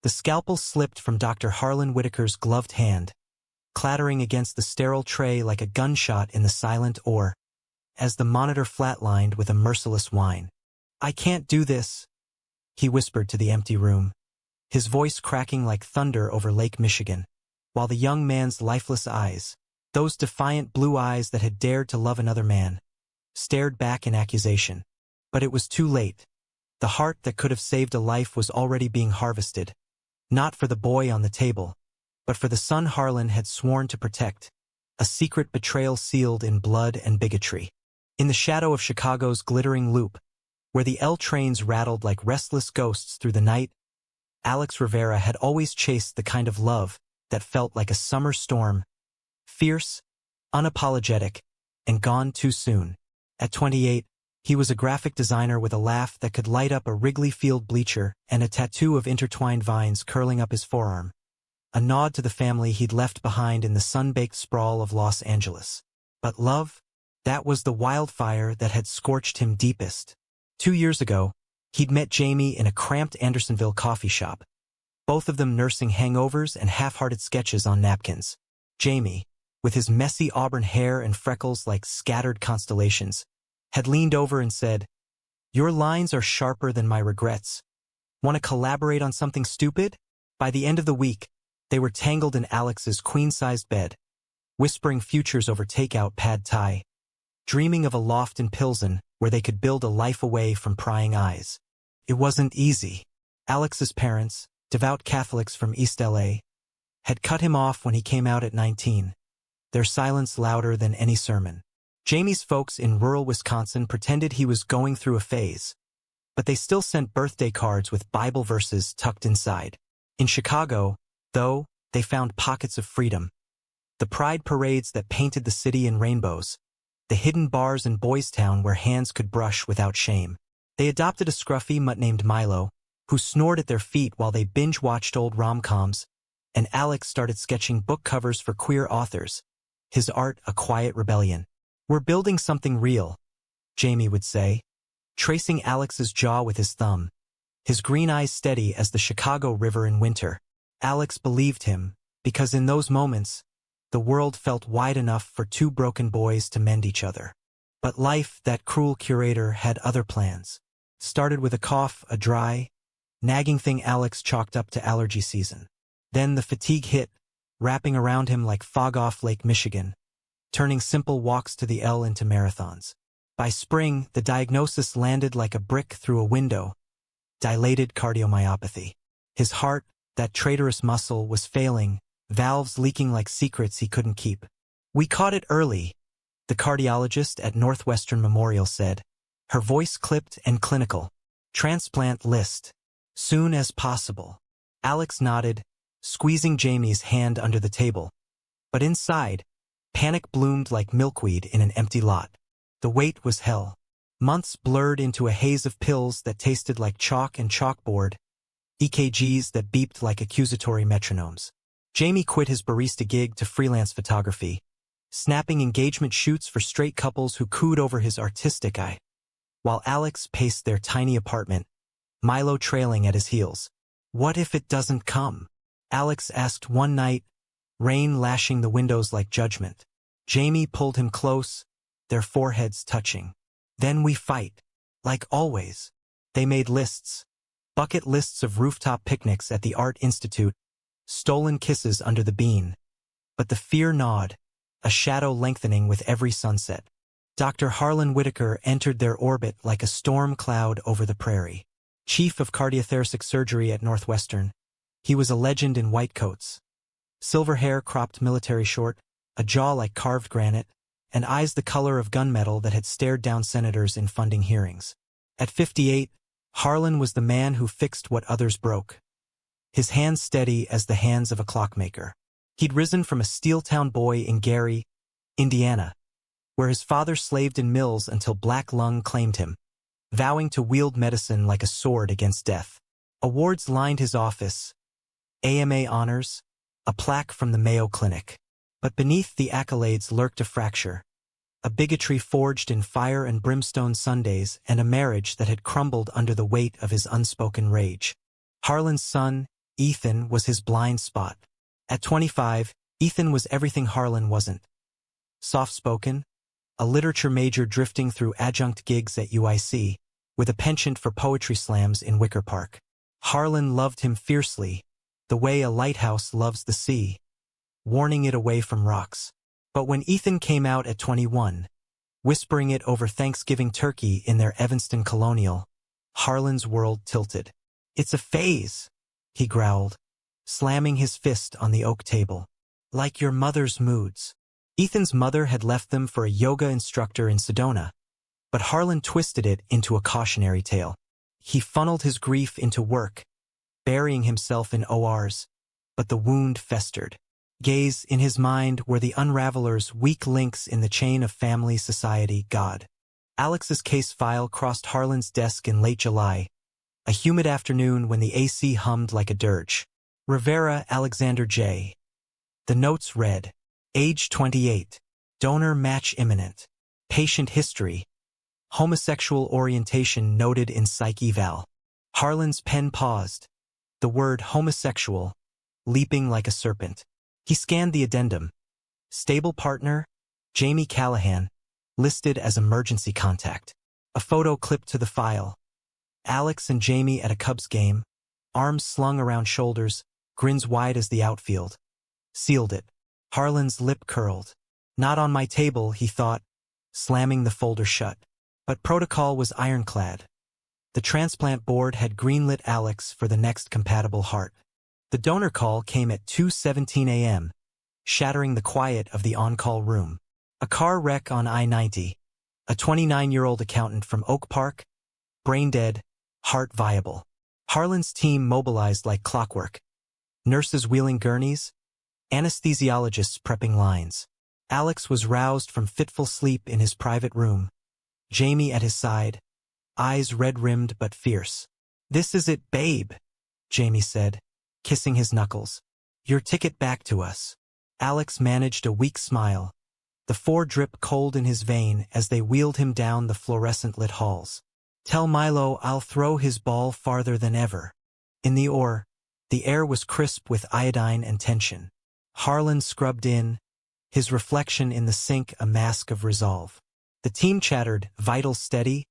The scalpel slipped from Dr. Harlan Whitaker's gloved hand, clattering against the sterile tray like a gunshot in the silent ore, as the monitor flatlined with a merciless whine. "I can't do this," he whispered to the empty room, his voice cracking like thunder over Lake Michigan, while the young man's lifeless eyes, those defiant blue eyes that had dared to love another man, stared back in accusation. But it was too late. The heart that could have saved a life was already being harvested, not for the boy on the table, but for the son Harlan had sworn to protect, a secret betrayal sealed in blood and bigotry. In the shadow of Chicago's glittering loop, where the L trains rattled like restless ghosts through the night, Alex Rivera had always chased the kind of love that felt like a summer storm, fierce, unapologetic, and gone too soon. At 28, he was a graphic designer with a laugh that could light up a Wrigley Field bleacher and a tattoo of intertwined vines curling up his forearm, a nod to the family he'd left behind in the sun-baked sprawl of Los Angeles. But love? That was the wildfire that had scorched him deepest. 2 years ago, he'd met Jamie in a cramped Andersonville coffee shop, both of them nursing hangovers and half-hearted sketches on napkins. Jamie, with his messy auburn hair and freckles like scattered constellations, had leaned over and said, "Your lines are sharper than my regrets. Want to collaborate on something stupid?" By the end of the week, they were tangled in Alex's queen-sized bed, whispering futures over takeout pad thai, dreaming of a loft in Pilsen where they could build a life away from prying eyes. It wasn't easy. Alex's parents, devout Catholics from East LA, had cut him off when he came out at 19, their silence louder than any sermon. Jamie's folks in rural Wisconsin pretended he was going through a phase, but they still sent birthday cards with Bible verses tucked inside. In Chicago, though, they found pockets of freedom. The pride parades that painted the city in rainbows, the hidden bars in Boys Town where hands could brush without shame. They adopted a scruffy mutt named Milo, who snored at their feet while they binge-watched old rom-coms, and Alex started sketching book covers for queer authors, his art a quiet rebellion. "We're building something real," Jamie would say, tracing Alex's jaw with his thumb, his green eyes steady as the Chicago River in winter. Alex believed him, because in those moments, the world felt wide enough for two broken boys to mend each other. But life, that cruel curator, had other plans. Started with a cough, a dry, nagging thing Alex chalked up to allergy season. Then the fatigue hit, wrapping around him like fog off Lake Michigan, turning simple walks to the L into marathons. By spring, the diagnosis landed like a brick through a window: dilated cardiomyopathy. His heart, that traitorous muscle, was failing, valves leaking like secrets he couldn't keep. "We caught it early," the cardiologist at Northwestern Memorial said, her voice clipped and clinical. "Transplant list. Soon as possible." Alex nodded, squeezing Jamie's hand under the table. But inside, panic bloomed like milkweed in an empty lot. The wait was hell. Months blurred into a haze of pills that tasted like chalk and chalkboard, EKGs that beeped like accusatory metronomes. Jamie quit his barista gig to freelance photography, snapping engagement shoots for straight couples who cooed over his artistic eye, while Alex paced their tiny apartment, Milo trailing at his heels. "What if it doesn't come?" Alex asked one night, rain lashing the windows like judgment. Jamie pulled him close, their foreheads touching. "Then we fight. Like always." They made lists, bucket lists of rooftop picnics at the Art Institute, stolen kisses under the bean. But the fear gnawed, a shadow lengthening with every sunset. Dr. Harlan Whitaker entered their orbit like a storm cloud over the prairie. Chief of cardiothoracic surgery at Northwestern, he was a legend in white coats. Silver hair cropped military short, a jaw like carved granite, and eyes the color of gunmetal that had stared down senators in funding hearings. At 58, Harlan was the man who fixed what others broke, his hands steady as the hands of a clockmaker. He'd risen from a Steeltown boy in Gary, Indiana, where his father slaved in mills until black lung claimed him, vowing to wield medicine like a sword against death. Awards lined his office, AMA honors, a plaque from the Mayo Clinic. But beneath the accolades lurked a fracture, a bigotry forged in fire and brimstone Sundays, and a marriage that had crumbled under the weight of his unspoken rage. Harlan's son, Ethan was his blind spot. At 25, Ethan was everything Harlan wasn't. Soft-spoken, a literature major drifting through adjunct gigs at UIC, with a penchant for poetry slams in Wicker Park. Harlan loved him fiercely, the way a lighthouse loves the sea, warning it away from rocks. But when Ethan came out at 21, whispering it over Thanksgiving turkey in their Evanston Colonial, Harlan's world tilted. "It's a phase," he growled, slamming his fist on the oak table. "Like your mother's moods." Ethan's mother had left them for a yoga instructor in Sedona, but Harlan twisted it into a cautionary tale. He funneled his grief into work, burying himself in ORs, but the wound festered. Gaze in his mind were the unraveler's weak links in the chain of family, society, God. Alex's case file crossed Harlan's desk in late July, a humid afternoon when the AC hummed like a dirge. Rivera Alexander J. The notes read, age 28, donor match imminent, patient history, homosexual orientation noted in psych eval. Harlan's pen paused, the word homosexual leaping like a serpent. He scanned the addendum. Stable partner, Jamie Callahan, listed as emergency contact. A photo clipped to the file. Alex and Jamie at a Cubs game, arms slung around shoulders, grins wide as the outfield. Sealed it. Harlan's lip curled. Not on my table, he thought, slamming the folder shut. But protocol was ironclad. The transplant board had greenlit Alex for the next compatible heart. The donor call came at 2:17 a.m., shattering the quiet of the on-call room. A car wreck on I-90. A 29-year-old accountant from Oak Park, brain dead, heart viable. Harlan's team mobilized like clockwork. Nurses wheeling gurneys, anesthesiologists prepping lines. Alex was roused from fitful sleep in his private room. Jamie at his side, eyes red-rimmed but fierce. "This is it, babe," Jamie said, kissing his knuckles. "Your ticket back to us." Alex managed a weak smile, the 4 drip cold in his vein as they wheeled him down the fluorescent-lit halls. "Tell Milo I'll throw his ball farther than ever." In the OR, the air was crisp with iodine and tension. Harlan scrubbed in, his reflection in the sink a mask of resolve. The team chattered, vital steady,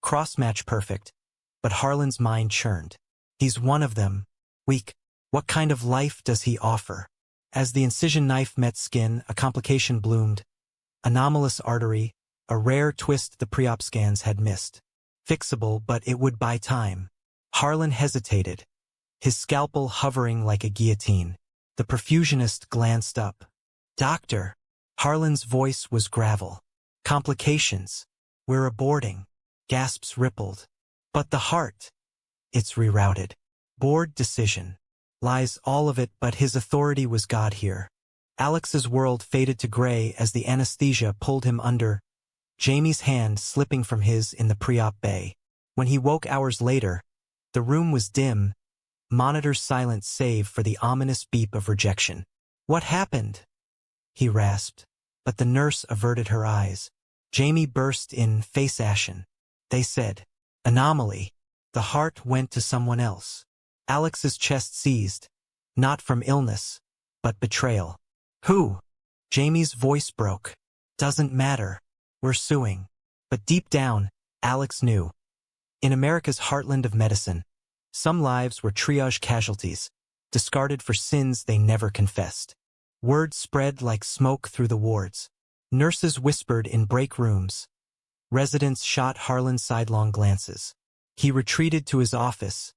cross-match perfect, but Harlan's mind churned. He's one of them, weak. What kind of life does he offer? As the incision knife met skin, a complication bloomed. Anomalous artery, a rare twist the pre-op scans had missed. Fixable, but it would buy time. Harlan hesitated, his scalpel hovering like a guillotine. The perfusionist glanced up. "Doctor." Harlan's voice was gravel. "Complications. We're aborting." Gasps rippled. "But the heart." "It's rerouted." Board decision. Lies all of it, but his authority was God here. Alex's world faded to gray as the anesthesia pulled him under, Jamie's hand slipping from his in the pre-op bay. When he woke hours later, the room was dim, monitors silent save for the ominous beep of rejection. "What happened?" he rasped, but the nurse averted her eyes. Jamie burst in, face ashen. "They said, anomaly. The heart went to someone else." Alex's chest seized, not from illness, but betrayal. "Who?" Jamie's voice broke. "Doesn't matter. We're suing." But deep down, Alex knew. In America's heartland of medicine, some lives were triage casualties, discarded for sins they never confessed. Word spread like smoke through the wards. Nurses whispered in break rooms. Residents shot Harlan sidelong glances. He retreated to his office,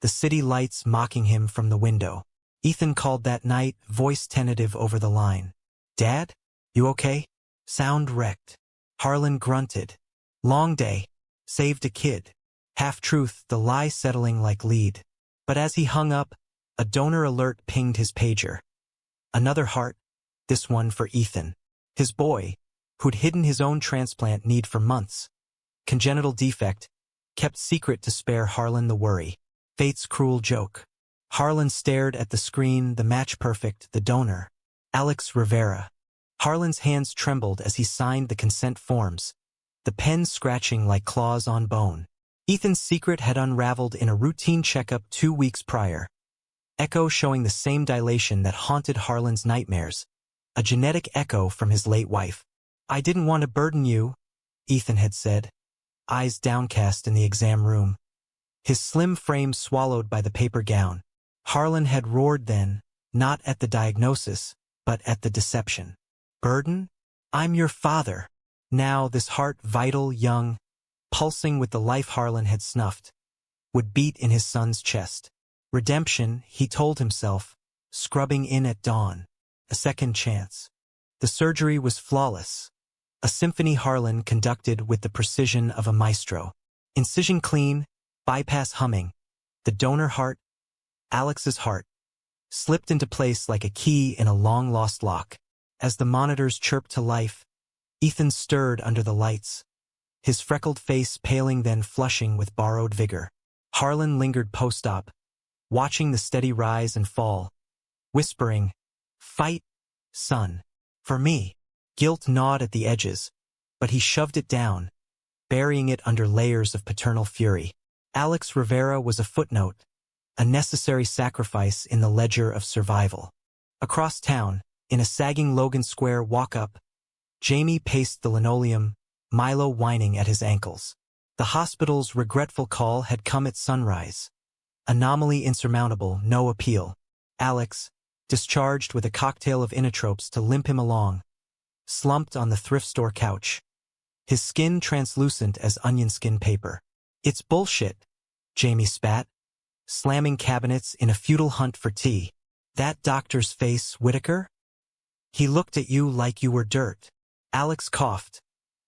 the city lights mocking him from the window. Ethan called that night, voice tentative over the line. "Dad? You okay?" Sound wrecked. Harlan grunted. "Long day. Saved a kid." Half-truth, the lie settling like lead. But as he hung up, a donor alert pinged his pager. Another heart, this one for Ethan. His boy, who'd hidden his own transplant need for months. Congenital defect, kept secret to spare Harlan the worry. Fate's cruel joke. Harlan stared at the screen, the match perfect, the donor. Alex Rivera. Harlan's hands trembled as he signed the consent forms, the pen scratching like claws on bone. Ethan's secret had unraveled in a routine checkup 2 weeks prior. echo showing the same dilation that haunted Harlan's nightmares, a genetic echo from his late wife. "I didn't want to burden you," Ethan had said, eyes downcast in the exam room, his slim frame swallowed by the paper gown. Harlan had roared then, not at the diagnosis, but at the deception. "Burden? I'm your father." Now this heart, vital, young, pulsing with the life Harlan had snuffed, would beat in his son's chest. Redemption, he told himself, scrubbing in at dawn. A second chance. The surgery was flawless. A symphony Harlan conducted with the precision of a maestro. Incision clean, bypass humming. The donor heart, Alex's heart, slipped into place like a key in a long-lost lock. As the monitors chirped to life, Ethan stirred under the lights, his freckled face paling then flushing with borrowed vigor. Harlan lingered post-op, watching the steady rise and fall, whispering, "Fight, son. For me." Guilt gnawed at the edges, but he shoved it down, burying it under layers of paternal fury. Alex Rivera was a footnote, a necessary sacrifice in the ledger of survival. Across town, in a sagging Logan Square walk-up, Jamie paced the linoleum, Milo whining at his ankles. The hospital's regretful call had come at sunrise. Anomaly insurmountable, no appeal. Alex, discharged with a cocktail of inotropes to limp him along, slumped on the thrift store couch, his skin translucent as onion skin paper. "It's bullshit," Jamie spat, slamming cabinets in a futile hunt for tea. "That doctor's face, Whitaker? He looked at you like you were dirt." Alex coughed,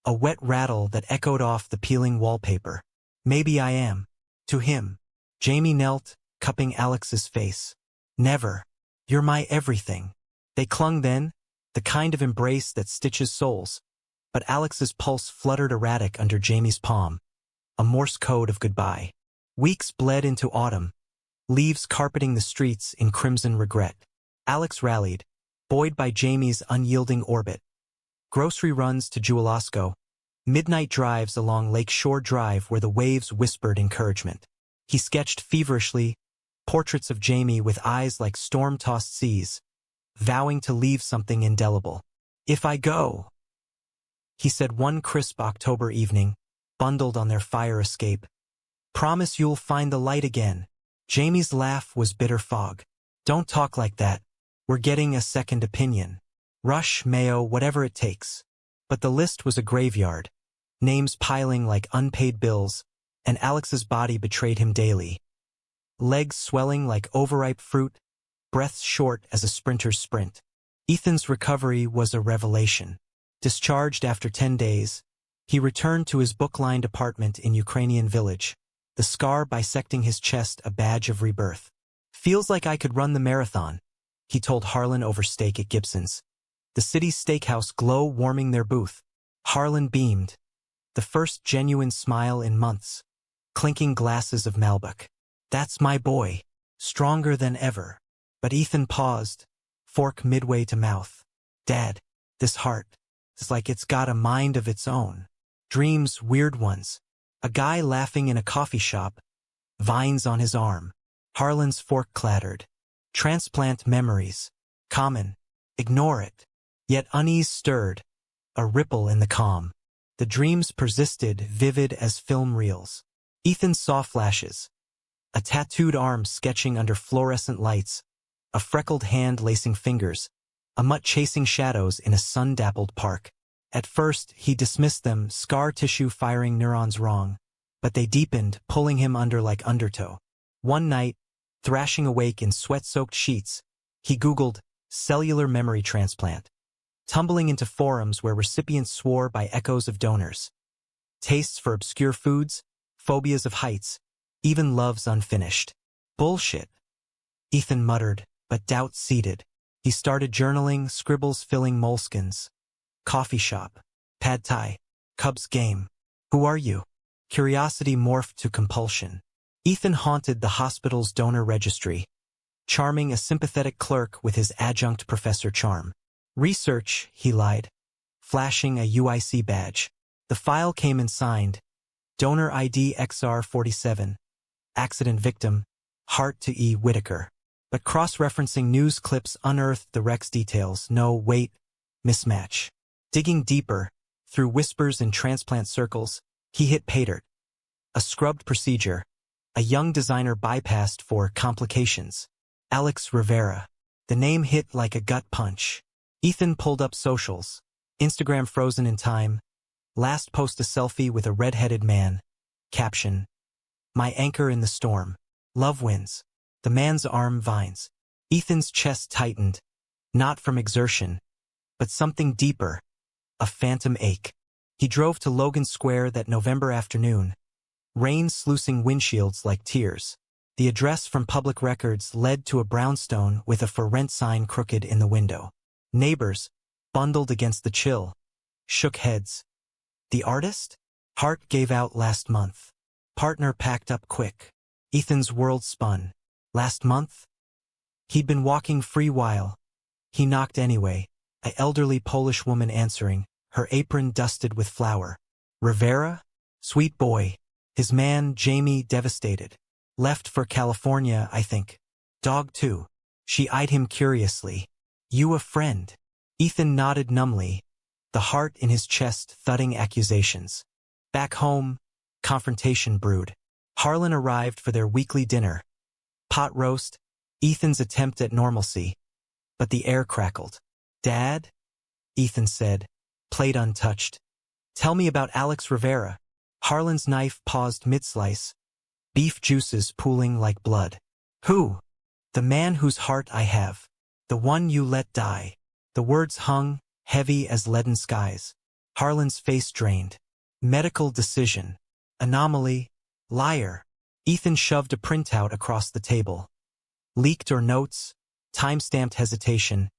a wet rattle that echoed off the peeling wallpaper. "Maybe I am." To him, Jamie knelt, cupping Alex's face. "Never. You're my everything." They clung then, the kind of embrace that stitches souls, but Alex's pulse fluttered erratic under Jamie's palm, a Morse code of goodbye. Weeks bled into autumn, leaves carpeting the streets in crimson regret. Alex rallied, buoyed by Jamie's unyielding orbit. Grocery runs to Jewelosco, midnight drives along Lake Shore Drive where the waves whispered encouragement. He sketched feverishly, portraits of Jamie with eyes like storm-tossed seas, vowing to leave something indelible. "If I go," he said one crisp October evening, bundled on their fire escape, "promise you'll find the light again." Jamie's laugh was bitter fog. "Don't talk like that. We're getting a second opinion. Rush, Mayo, whatever it takes." But the list was a graveyard, names piling like unpaid bills, and Alex's body betrayed him daily. Legs swelling like overripe fruit, breaths short as a sprinter's sprint. Ethan's recovery was a revelation. Discharged after 10 days, he returned to his book-lined apartment in Ukrainian village, the scar bisecting his chest a badge of rebirth. "Feels like I could run the marathon," he told Harlan over steak at Gibson's, the city's steakhouse glow warming their booth. Harlan beamed, the first genuine smile in months, clinking glasses of Malbec. "That's my boy, stronger than ever." But Ethan paused, fork midway to mouth. "Dad, this heart, it's like it's got a mind of its own. Dreams, weird ones. A guy laughing in a coffee shop, vines on his arm." Harlan's fork clattered. "Transplant memories. Common. Ignore it." Yet unease stirred, a ripple in the calm. The dreams persisted, vivid as film reels. Ethan saw flashes. A tattooed arm sketching under fluorescent lights, a freckled hand lacing fingers, a mutt chasing shadows in a sun-dappled park. At first, he dismissed them, scar tissue firing neurons wrong, but they deepened, pulling him under like undertow. One night, thrashing awake in sweat-soaked sheets, he Googled cellular memory transplant, tumbling into forums where recipients swore by echoes of donors. Tastes for obscure foods, phobias of heights, even loves unfinished. "Bullshit," Ethan muttered, but doubt seeded. He started journaling, scribbles filling moleskins. Coffee shop. Pad Thai. Cubs game. Who are you? Curiosity morphed to compulsion. Ethan haunted the hospital's donor registry, charming a sympathetic clerk with his adjunct professor charm. "Research," he lied, flashing a UIC badge. The file came in signed, donor ID XR47, accident victim, Heart to E. Whitaker. But cross-referencing news clips unearthed the wreck's details. No, wait, mismatch. Digging deeper, through whispers in transplant circles, he hit pay dirt. A scrubbed procedure. A young designer bypassed for complications. Alex Rivera. The name hit like a gut punch. Ethan pulled up socials. Instagram frozen in time. Last post a selfie with a red-headed man. Caption. My anchor in the storm. Love wins. The man's arm vines. Ethan's chest tightened. Not from exertion, but something deeper. A phantom ache. He drove to Logan Square that November afternoon. Rain sluicing windshields like tears. The address from public records led to a brownstone with a for rent sign crooked in the window. Neighbors, bundled against the chill, shook heads. The artist? Heart gave out last month. Partner packed up quick. Ethan's world spun. Last month? He'd been walking free while. He knocked anyway, an elderly Polish woman answering, her apron dusted with flour. Rivera? Sweet boy. His man, Jamie, devastated. Left for California, I think. Dog too. She eyed him curiously. You a friend? Ethan nodded numbly, the heart in his chest thudding accusations. Back home, confrontation brewed. Harlan arrived for their weekly dinner. Pot roast, Ethan's attempt at normalcy. But the air crackled. Dad? Ethan said, plate untouched. Tell me about Alex Rivera. Harlan's knife paused mid-slice. Beef juices pooling like blood. Who? The man whose heart I have. The one you let die. The words hung, heavy as leaden skies. Harlan's face drained. Medical decision. Anomaly. Liar. Ethan shoved a printout across the table. Leaked or notes? Time-stamped hesitation.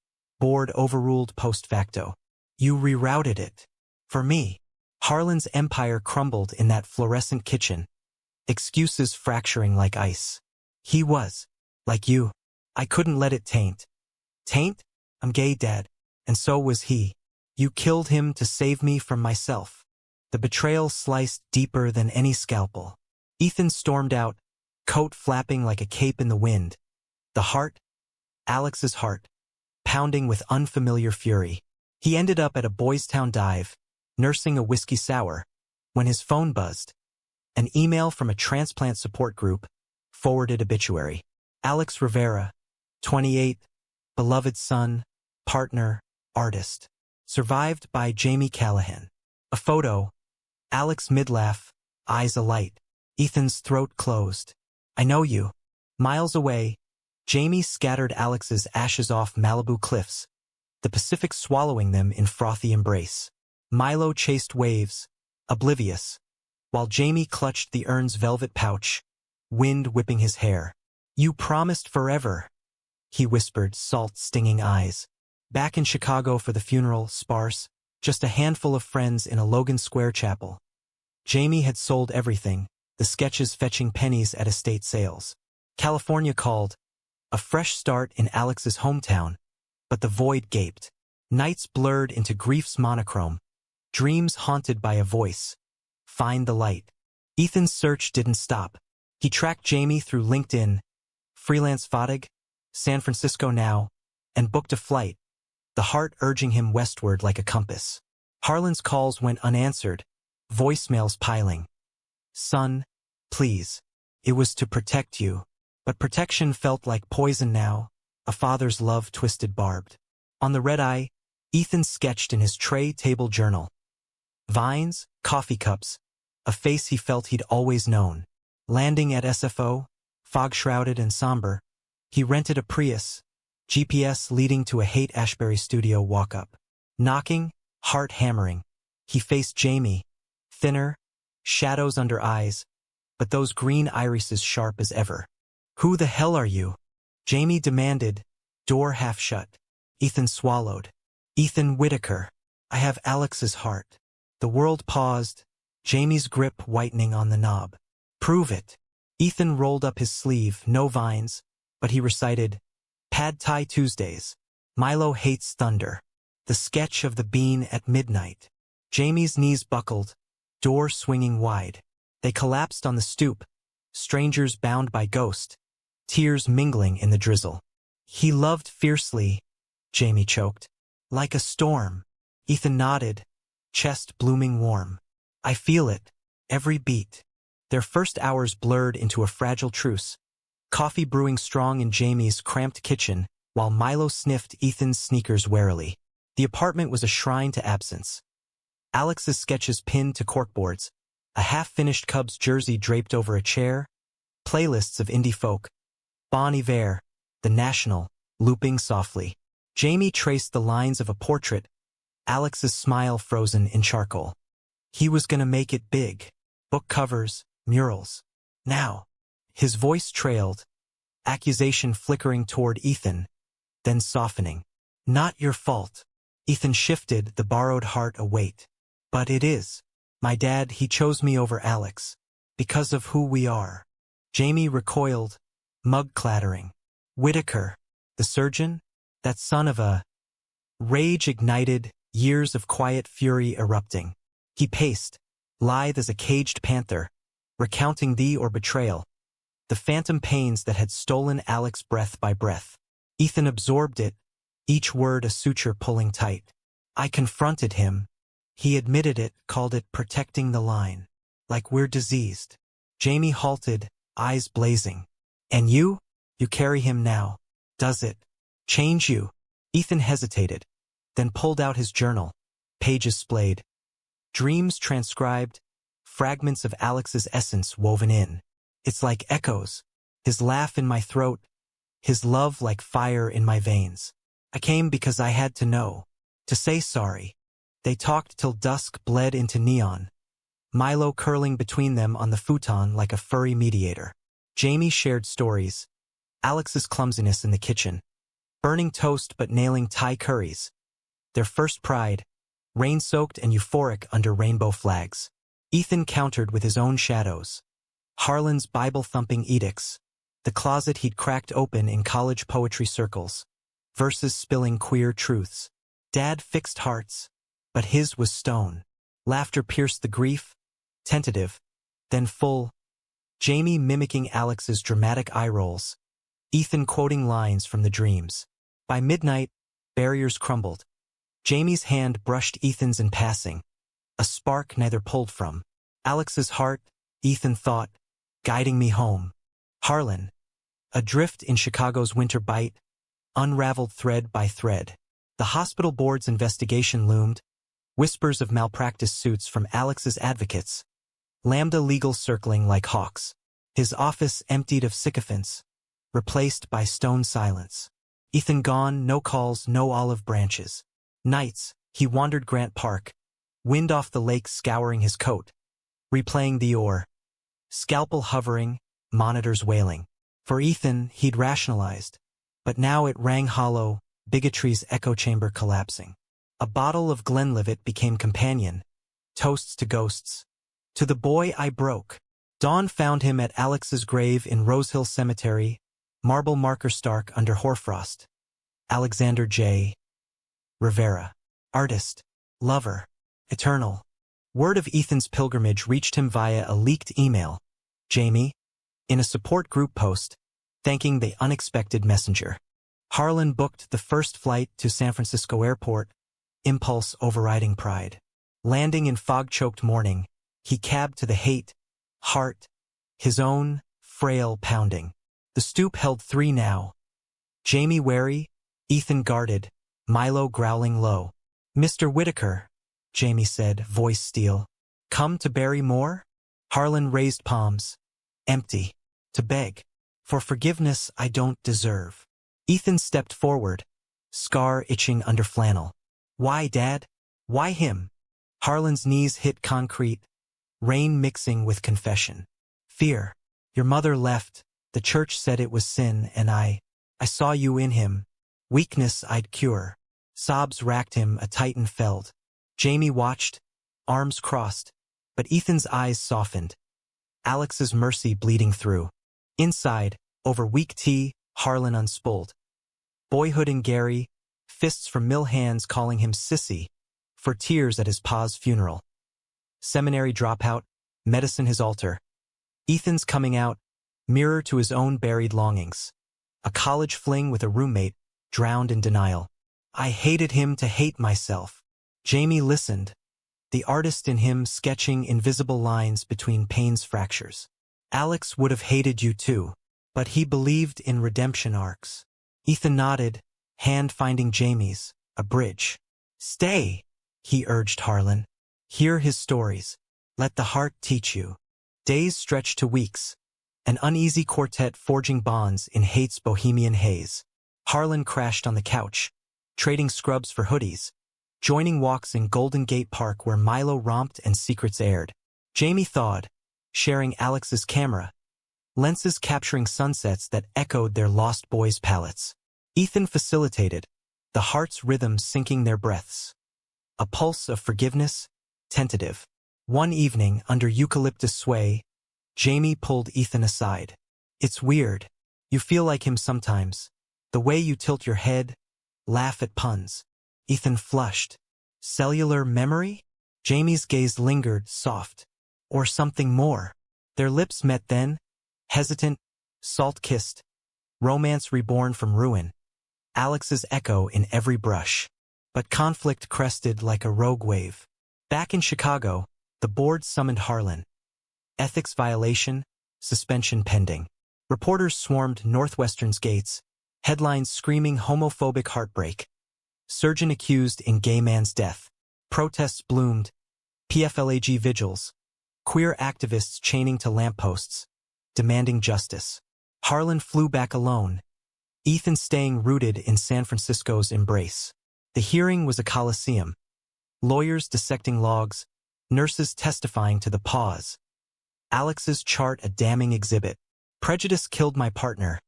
Board overruled post facto. You rerouted it. For me. Harlan's empire crumbled in that fluorescent kitchen. Excuses fracturing like ice. He was. Like you. I couldn't let it taint. Taint? I'm gay, Dad. And so was he. You killed him to save me from myself. The betrayal sliced deeper than any scalpel. Ethan stormed out, coat flapping like a cape in the wind. The heart? Alex's heart. Pounding with unfamiliar fury. He ended up at a Boys Town dive, nursing a whiskey sour, when his phone buzzed. An email from a transplant support group, forwarded obituary. Alex Rivera, 28, beloved son, partner, artist. Survived by Jamie Callahan. A photo. Alex midlaugh, eyes alight. Ethan's throat closed. I know you. Miles away, Jamie scattered Alex's ashes off Malibu cliffs, the Pacific swallowing them in frothy embrace. Milo chased waves, oblivious, while Jamie clutched the urn's velvet pouch, wind whipping his hair. You promised forever, he whispered, salt-stinging eyes. Back in Chicago for the funeral, sparse, just a handful of friends in a Logan Square chapel. Jamie had sold everything, the sketches fetching pennies at estate sales. California called, a fresh start in Alex's hometown, but the void gaped. Nights blurred into grief's monochrome, dreams haunted by a voice. Find the light. Ethan's search didn't stop. He tracked Jamie through LinkedIn, freelance footage, San Francisco now, and booked a flight, the heart urging him westward like a compass. Harlan's calls went unanswered, voicemails piling. Son, please. It was to protect you. But protection felt like poison now, a father's love twisted barbed. On the red eye, Ethan sketched in his tray table journal. Vines, coffee cups, a face he felt he'd always known. Landing at SFO, fog-shrouded and somber, he rented a Prius, GPS leading to a Haight-Ashbury studio walk-up. Knocking, heart hammering, he faced Jamie, thinner, shadows under eyes, but those green irises sharp as ever. Who the hell are you? Jamie demanded, door half shut. Ethan swallowed. Ethan Whitaker. I have Alex's heart. The world paused, Jamie's grip whitening on the knob. Prove it. Ethan rolled up his sleeve, no vines, but he recited, Pad Thai Tuesdays. Milo hates thunder. The sketch of the bean at midnight. Jamie's knees buckled, door swinging wide. They collapsed on the stoop, strangers bound by ghost. tears mingling in the drizzle. He loved fiercely, Jamie choked. Like a storm. Ethan nodded, chest blooming warm. I feel it, every beat. Their first hours blurred into a fragile truce. Coffee brewing strong in Jamie's cramped kitchen, while Milo sniffed Ethan's sneakers warily. The apartment was a shrine to absence. Alex's sketches pinned to corkboards, a half-finished Cubs jersey draped over a chair, playlists of indie folk, Bon Iver, The National, looping softly. Jamie traced the lines of a portrait, Alex's smile frozen in charcoal. He was gonna make it big. Book covers, murals. Now. His voice trailed, accusation flickering toward Ethan, then softening. Not your fault. Ethan shifted the borrowed heart a weight. But it is. My dad, he chose me over Alex. Because of who we are. Jamie recoiled, mug clattering. Whitaker, the surgeon? That son of a... Rage ignited, years of quiet fury erupting. He paced, lithe as a caged panther, recounting thee or betrayal. The phantom pains that had stolen Alex breath by breath. Ethan absorbed it, each word a suture pulling tight. I confronted him. He admitted it, called it protecting the line. Like we're diseased. Jamie halted, eyes blazing. And you? You carry him now. Does it change you? Ethan hesitated, then pulled out his journal. Pages splayed. Dreams transcribed, fragments of Alex's essence woven in. It's like echoes, his laugh in my throat, his love like fire in my veins. I came because I had to know, to say sorry. They talked till dusk bled into neon, Milo curling between them on the futon like a furry mediator. Jamie shared stories, Alex's clumsiness in the kitchen, burning toast but nailing Thai curries. Their first pride, rain-soaked and euphoric under rainbow flags. Ethan countered with his own shadows. Harlan's Bible-thumping edicts, the closet he'd cracked open in college poetry circles, verses spilling queer truths. Dad fixed hearts, but his was stone. Laughter pierced the grief, tentative, then full. Jamie mimicking Alex's dramatic eye rolls, Ethan quoting lines from the dreams. By midnight, barriers crumbled. Jamie's hand brushed Ethan's in passing, a spark neither pulled from. Alex's heart, Ethan thought, guiding me home. Harlan, adrift in Chicago's winter bite, unraveled thread by thread. The hospital board's investigation loomed, whispers of malpractice suits from Alex's advocates. Lambda legal circling like hawks. His office emptied of sycophants, replaced by stone silence. Ethan gone, no calls, no olive branches. Nights, he wandered Grant Park, wind off the lake scouring his coat, replaying the oar. Scalpel hovering, monitors wailing. For Ethan, he'd rationalized, but now it rang hollow, bigotry's echo chamber collapsing. A bottle of Glenlivet became companion, toasts to ghosts. To the boy I broke. Dawn found him at Alex's grave in Rosehill Cemetery, marble marker stark under hoarfrost. Alexander J. Rivera. Artist. Lover. Eternal. Word of Ethan's pilgrimage reached him via a leaked email. Jamie, in a support group post, thanking the unexpected messenger. Harlan booked the first flight to San Francisco Airport, impulse overriding pride. Landing in fog-choked morning, he cabbed to the hate, heart, his own, frail pounding. The stoop held 3 now. Jamie wary, Ethan guarded, Milo growling low. Mr. Whitaker, Jamie said, voice steel. Come to bury more? Harlan raised palms. Empty. To beg. For forgiveness I don't deserve. Ethan stepped forward, scar itching under flannel. Why, Dad? Why him? Harlan's knees hit concrete, rain mixing with confession. Fear. Your mother left, the church said it was sin, and I saw you in him. Weakness I'd cure. Sobs racked him, a titan felled. Jamie watched, arms crossed, but Ethan's eyes softened. Alex's mercy bleeding through. Inside, over weak tea, Harlan unspooled. Boyhood in Gary, fists from mill hands calling him sissy, for tears at his pa's funeral. Seminary dropout, medicine his altar. Ethan's coming out, mirror to his own buried longings. A college fling with a roommate, drowned in denial. I hated him to hate myself. Jamie listened, the artist in him sketching invisible lines between Payne's fractures. Alex would have hated you too, but he believed in redemption arcs. Ethan nodded, hand finding Jamie's, a bridge. Stay, he urged Harlan. Hear his stories. Let the heart teach you. Days stretched to weeks. An uneasy quartet forging bonds in hate's bohemian haze. Harlan crashed on the couch, trading scrubs for hoodies, joining walks in Golden Gate Park where Milo romped and secrets aired. Jamie thawed, sharing Alex's camera, lenses capturing sunsets that echoed their Lost Boys palettes. Ethan facilitated, the heart's rhythm syncing their breaths. A pulse of forgiveness, tentative. One evening, under eucalyptus sway, Jamie pulled Ethan aside. It's weird. You feel like him sometimes. The way you tilt your head, laugh at puns. Ethan flushed. Cellular memory? Jamie's gaze lingered, soft. Or something more. Their lips met then, hesitant, salt-kissed. Romance reborn from ruin. Alex's echo in every brush. But conflict crested like a rogue wave. Back in Chicago, the board summoned Harlan. Ethics violation, suspension pending. Reporters swarmed Northwestern's gates, headlines screaming homophobic heartbreak. Surgeon accused in gay man's death. Protests bloomed, PFLAG vigils. Queer activists chaining to lampposts, demanding justice. Harlan flew back alone, Ethan staying rooted in San Francisco's embrace. The hearing was a coliseum. Lawyers dissecting logs, nurses testifying to the pause. Alex's chart a damning exhibit. Prejudice killed my partner.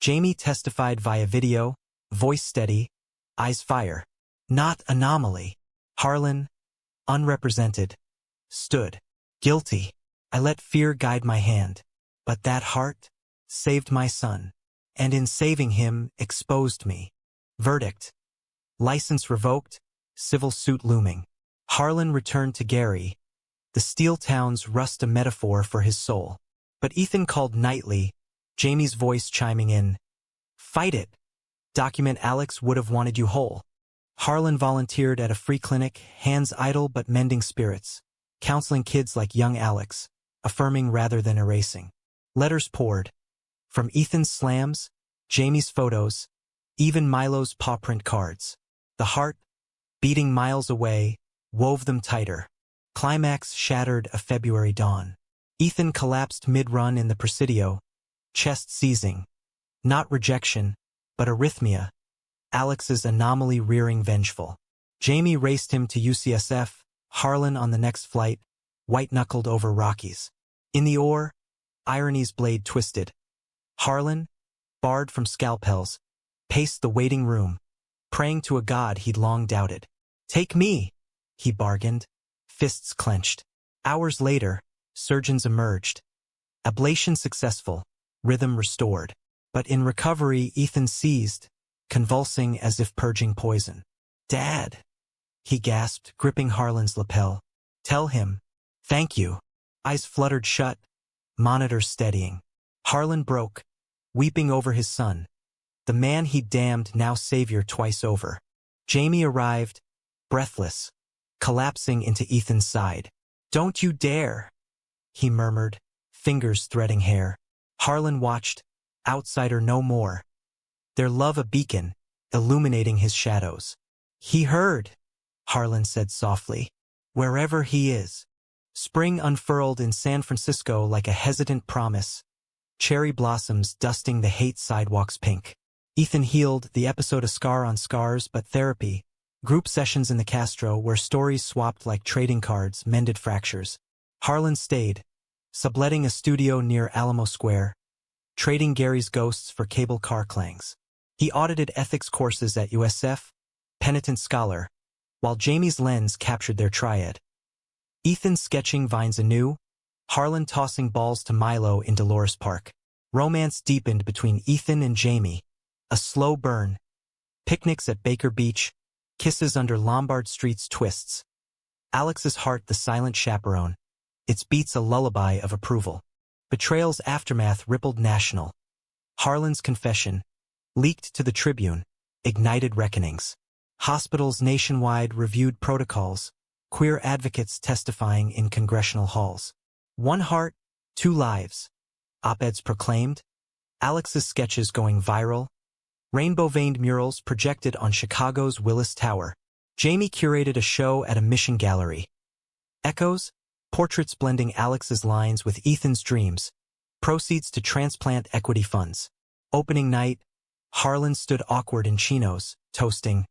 Jamie testified via video, voice steady, eyes fire. Not anomaly. Harlan, unrepresented, stood. Guilty. I let fear guide my hand. But that heart saved my son. And in saving him, exposed me. Verdict. License revoked, civil suit looming. Harlan returned to Gary. The steel towns rust a metaphor for his soul. But Ethan called nightly, Jamie's voice chiming in. Fight it. Document Alex would have wanted you whole. Harlan volunteered at a free clinic, hands idle but mending spirits, counseling kids like young Alex, affirming rather than erasing. Letters poured. From Ethan's slams, Jamie's photos, even Milo's paw print cards. The heart, beating miles away, wove them tighter. Climax shattered a February dawn. Ethan collapsed mid-run in the Presidio, chest seizing. Not rejection, but arrhythmia. Alex's anomaly rearing vengeful. Jamie raced him to UCSF, Harlan on the next flight, white-knuckled over Rockies. In the oar, irony's blade twisted. Harlan, barred from scalpels, paced the waiting room, praying to a god he'd long doubted. Take me, he bargained, fists clenched. Hours later, surgeons emerged. Ablation successful, rhythm restored. But in recovery, Ethan seized, convulsing as if purging poison. Dad, he gasped, gripping Harlan's lapel. Tell him. Thank you. Eyes fluttered shut, monitor steadying. Harlan broke, weeping over his son. The man he'd damned, now savior twice over. Jamie arrived, breathless, collapsing into Ethan's side. Don't you dare, he murmured, fingers threading hair. Harlan watched, outsider no more. Their love a beacon, illuminating his shadows. He heard, Harlan said softly, wherever he is. Spring unfurled in San Francisco like a hesitant promise. Cherry blossoms dusting the hate sidewalks pink. Ethan healed, the episode a scar on scars, but therapy. Group sessions in the Castro where stories swapped like trading cards, mended fractures. Harlan stayed, subletting a studio near Alamo Square, trading Gary's ghosts for cable car clangs. He audited ethics courses at USF, penitent scholar, while Jamie's lens captured their triad. Ethan sketching vines anew, Harlan tossing balls to Milo in Dolores Park. Romance deepened between Ethan and Jamie. A slow burn. Picnics at Baker Beach, kisses under Lombard Street's twists. Alex's heart the silent chaperone. Its beats a lullaby of approval. Betrayal's aftermath rippled national. Harlan's confession, leaked to the Tribune, ignited reckonings. Hospitals nationwide reviewed protocols, queer advocates testifying in congressional halls. One heart, two lives, op-eds proclaimed, Alex's sketches going viral, rainbow-veined murals projected on Chicago's Willis Tower. Jamie curated a show at a Mission gallery. Echoes, portraits blending Alex's lines with Ethan's dreams, proceeds to transplant equity funds. Opening night, Harlan stood awkward in chinos, toasting,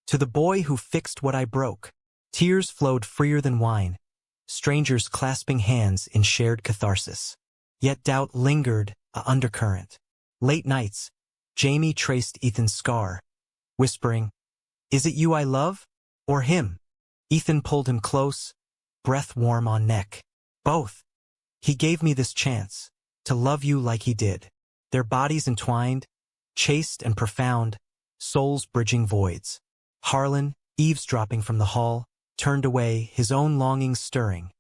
"To the boy who fixed what I broke." Tears flowed freer than wine, strangers clasping hands in shared catharsis. Yet doubt lingered, a undercurrent. Late nights, Jamie traced Ethan's scar, whispering, "Is it you I love? Or him?" Ethan pulled him close, breath warm on neck. "Both. He gave me this chance, to love you like he did." Their bodies entwined, chaste and profound, souls bridging voids. Harlan, eavesdropping from the hall, turned away, his own longings stirring.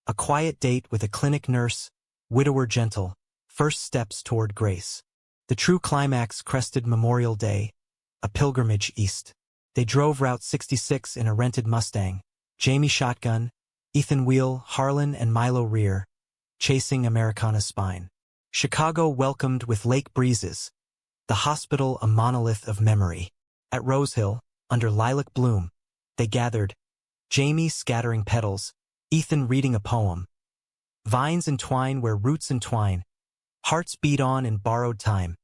A quiet date with a clinic nurse, widower gentle, first steps toward grace. The true climax crested Memorial Day, a pilgrimage east. They drove Route 66 in a rented Mustang, Jamie shotgun, Ethan wheel, Harlan and Milo rear, chasing Americana's spine. Chicago welcomed with lake breezes, the hospital a monolith of memory. At Rose Hill, under lilac bloom, they gathered, Jamie scattering petals, Ethan reading a poem. Vines entwine where roots entwine, hearts beat on in borrowed time.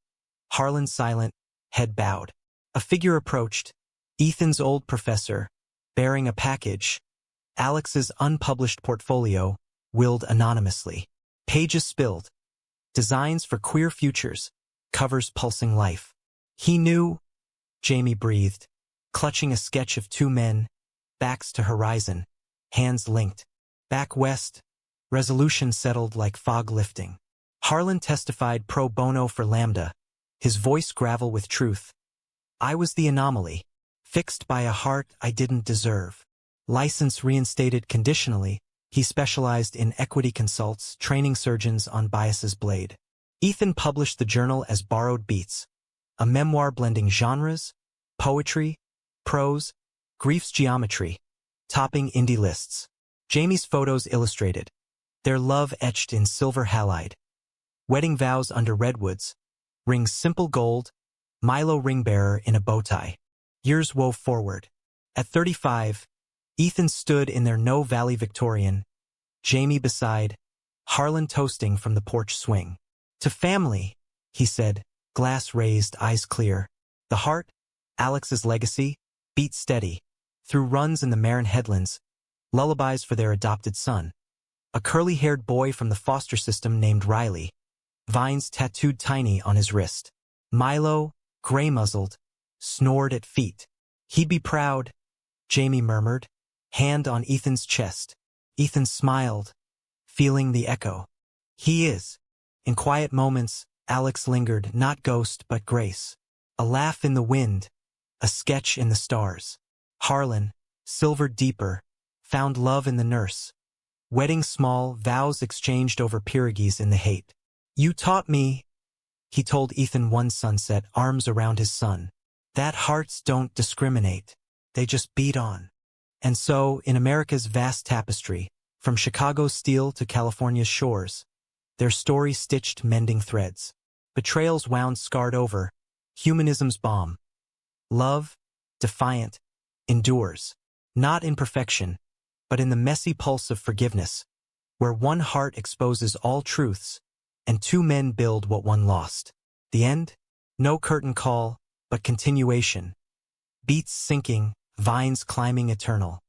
Harlan silent, head bowed. A figure approached, Ethan's old professor, bearing a package, Alex's unpublished portfolio, willed anonymously. Pages spilled. Designs for queer futures, covers pulsing life. He knew, Jamie breathed, clutching a sketch of two men, backs to horizon, hands linked. Back west, resolution settled like fog lifting. Harlan testified pro bono for Lambda, his voice gravel with truth. "I was the anomaly, fixed by a heart I didn't deserve." License reinstated conditionally, he specialized in equity consults, training surgeons on biases blade. Ethan published the journal as Borrowed Beats, a memoir blending genres, poetry, prose, grief's geometry, topping indie lists. Jamie's photos illustrated, their love etched in silver halide. Wedding vows under redwoods, rings simple gold, Milo ring bearer in a bow tie. Years wove forward. At 35, Ethan stood in their No Valley Victorian, Jamie beside, Harlan toasting from the porch swing. "To family," he said, glass raised, eyes clear. The heart, Alex's legacy, beat steady, through runs in the Marin headlands, lullabies for their adopted son. A curly-haired boy from the foster system named Riley, vines tattooed tiny on his wrist. Milo, gray-muzzled, snored at feet. "He'd be proud," Jamie murmured, hand on Ethan's chest. Ethan smiled, feeling the echo. "He is." In quiet moments, Alex lingered, not ghost but grace. A laugh in the wind, a sketch in the stars. Harlan, silvered deeper, found love in the nurse. Wedding small, vows exchanged over pierogies in the hate. "You taught me," he told Ethan one sunset, arms around his son, "that hearts don't discriminate, they just beat on." And so, in America's vast tapestry, from Chicago's steel to California's shores, their story stitched mending threads. Betrayals wound scarred over, humanism's balm. Love, defiant, endures, not in perfection, but in the messy pulse of forgiveness, where one heart exposes all truths, and two men build what one lost. The end? No curtain call, but continuation. Beats sinking, vines climbing eternal.